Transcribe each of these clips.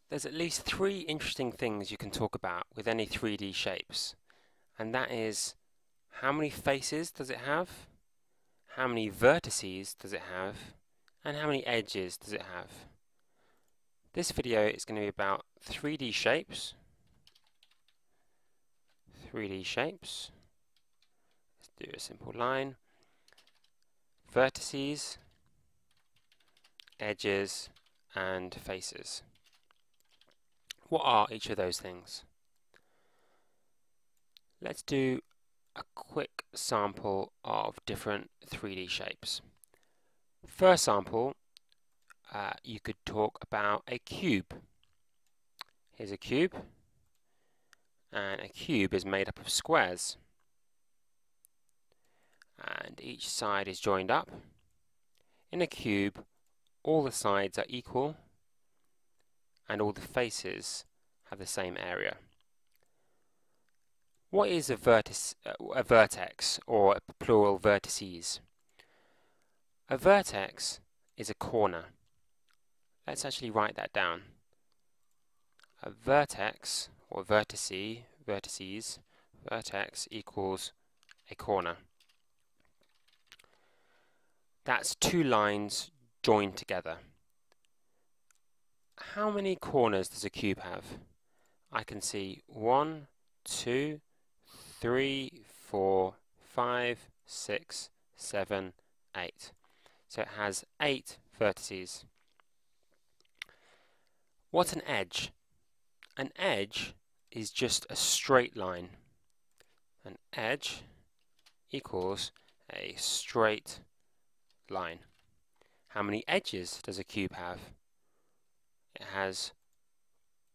There's at least three interesting things you can talk about with any 3D shapes, and that is how many faces does it have, how many vertices does it have, and how many edges does it have. This video is going to be about 3D shapes. 3D shapes. Let's do a simple line. Vertices, edges, and faces. What are each of those things? Let's do a quick sample of different 3D shapes. First sample, you could talk about a cube. Here's a cube, and a cube is made up of squares, and each side is joined up. In a cube, all the sides are equal, and all the faces have the same area. What is a vertex, or plural vertices? A vertex is a corner. Let's actually write that down. A vertex, or vertices, vertex equals a corner. That's two lines joined together. How many corners does a cube have? I can see 1, 2, 3, 4, 5, 6, 7, 8. So it has 8 vertices. What's an edge? An edge is just a straight line. An edge equals a straight line. How many edges does a cube have? It has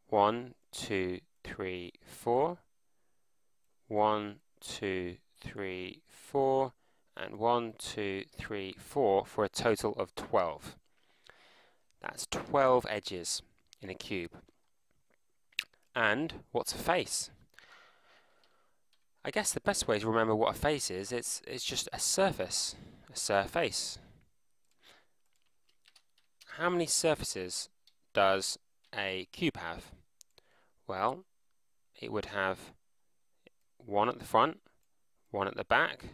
1, 2, 3, 4. 1, 2, 3, 4, and 1, 2, 3, 4 for a total of 12. That's 12 edges in a cube. And what's a face? I guess the best way to remember what a face is, it's just a surface, a surface. How many surfaces does a cube have? Well, it would have one at the front, one at the back,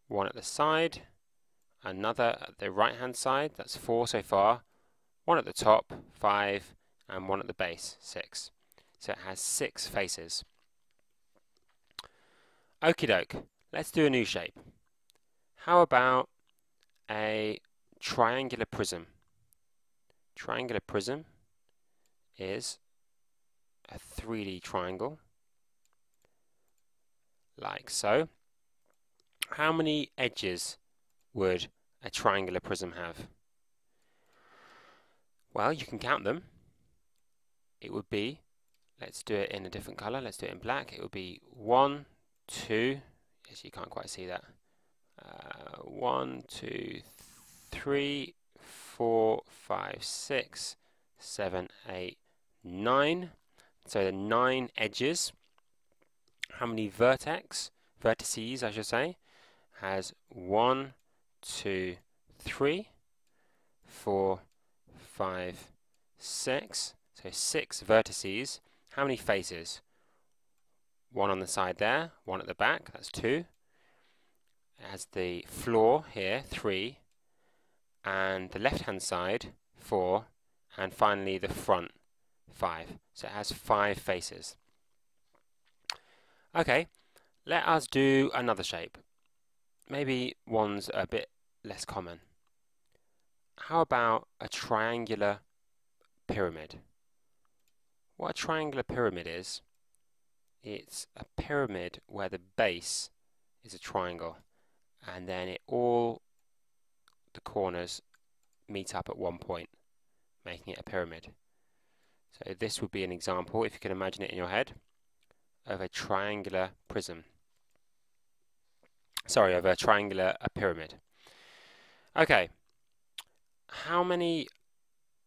one at the side, another at the right hand side, that's 4 so far, one at the top, 5, and one at the base, 6. So it has 6 faces. Okie doke, let's do a new shape. How about a triangular prism? Triangular prism is a 3D triangle, like so. How many edges would a triangular prism have? Well, you can count them. It would be, let's do it in a different color, let's do it in black. It would be 1, 2, yes, you can't quite see that. 1, 2, 3, 4, 5, 6, 7, 8, 9. So the 9 edges. How many vertices, I should say, has 1, 2, 3, 4, 5, 6. So 6 vertices. How many faces? 1 on the side there, 1 at the back, that's 2. It has the floor here, 3, and the left-hand side, 4, and finally the front, 5. So it has 5 faces. Okay, let us do another shape. Maybe one's a bit less common. How about a triangular pyramid? What a triangular pyramid is, it's a pyramid where the base is a triangle, and then all the corners meet up at one point, making it a pyramid. So this would be an example, if you can imagine it in your head, of a triangular prism. Sorry, of a pyramid. Okay, how many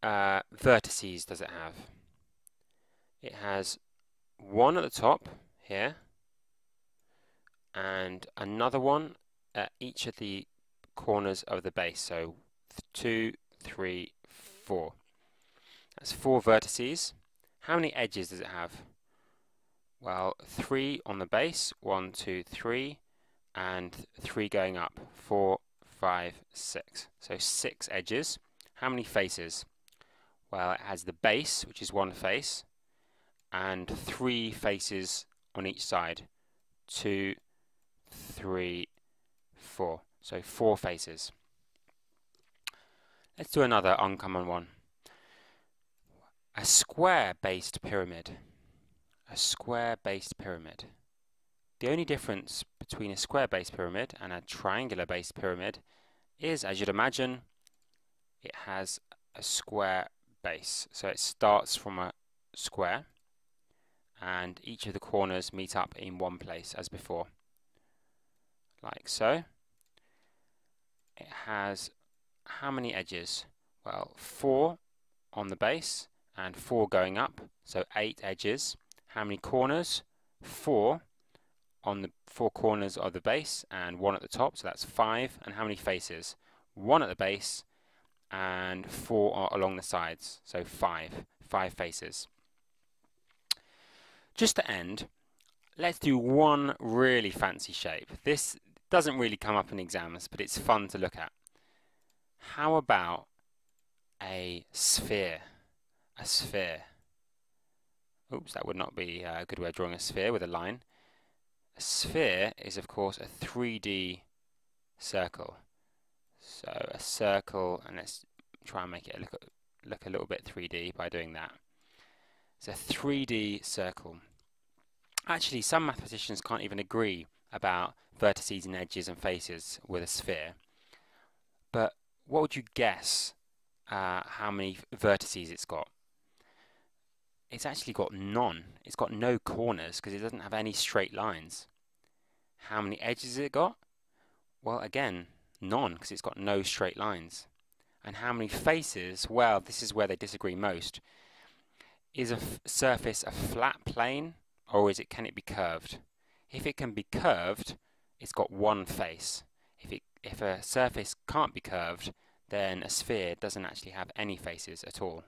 vertices does it have? It has 1 at the top here, and another one at each of the corners of the base. So 2, 3, 4. That's 4 vertices. How many edges does it have? Well, 3 on the base, 1, 2, 3, and 3 going up, 4, 5, 6. So 6 edges. How many faces? Well, it has the base, which is 1 face, and 3 faces on each side. 2, 3, 4. So 4 faces. Let's do another uncommon one. A square-based pyramid. A square-based pyramid. The only difference between a square-based pyramid and a triangular-based pyramid is, as you'd imagine, it has a square base. So it starts from a square, and each of the corners meet up in one place as before, like so. It has how many edges? Well, 4 on the base and 4 going up, so 8 edges. How many corners? 4 on the 4 corners of the base and 1 at the top, so that's 5. And how many faces? 1 at the base and 4 along the sides, so 5 faces. Just to end, let's do one really fancy shape. This doesn't really come up in exams, but it's fun to look at. How about a sphere? A sphere. Oops, that would not be a good way of drawing a sphere with a line. A sphere is, of course, a 3D circle. So a circle, and let's try and make it look a little bit 3D by doing that. It's a 3D circle. Actually, some mathematicians can't even agree about vertices and edges and faces with a sphere. But what would you guess how many vertices it's got? It's actually got none. It's got no corners because it doesn't have any straight lines. How many edges has it got? Well, again, none because it's got no straight lines. And how many faces? Well, this is where they disagree most. Is a surface a flat plane, or can it be curved? If it can be curved, it's got one face. If a surface can't be curved, then a sphere doesn't actually have any faces at all.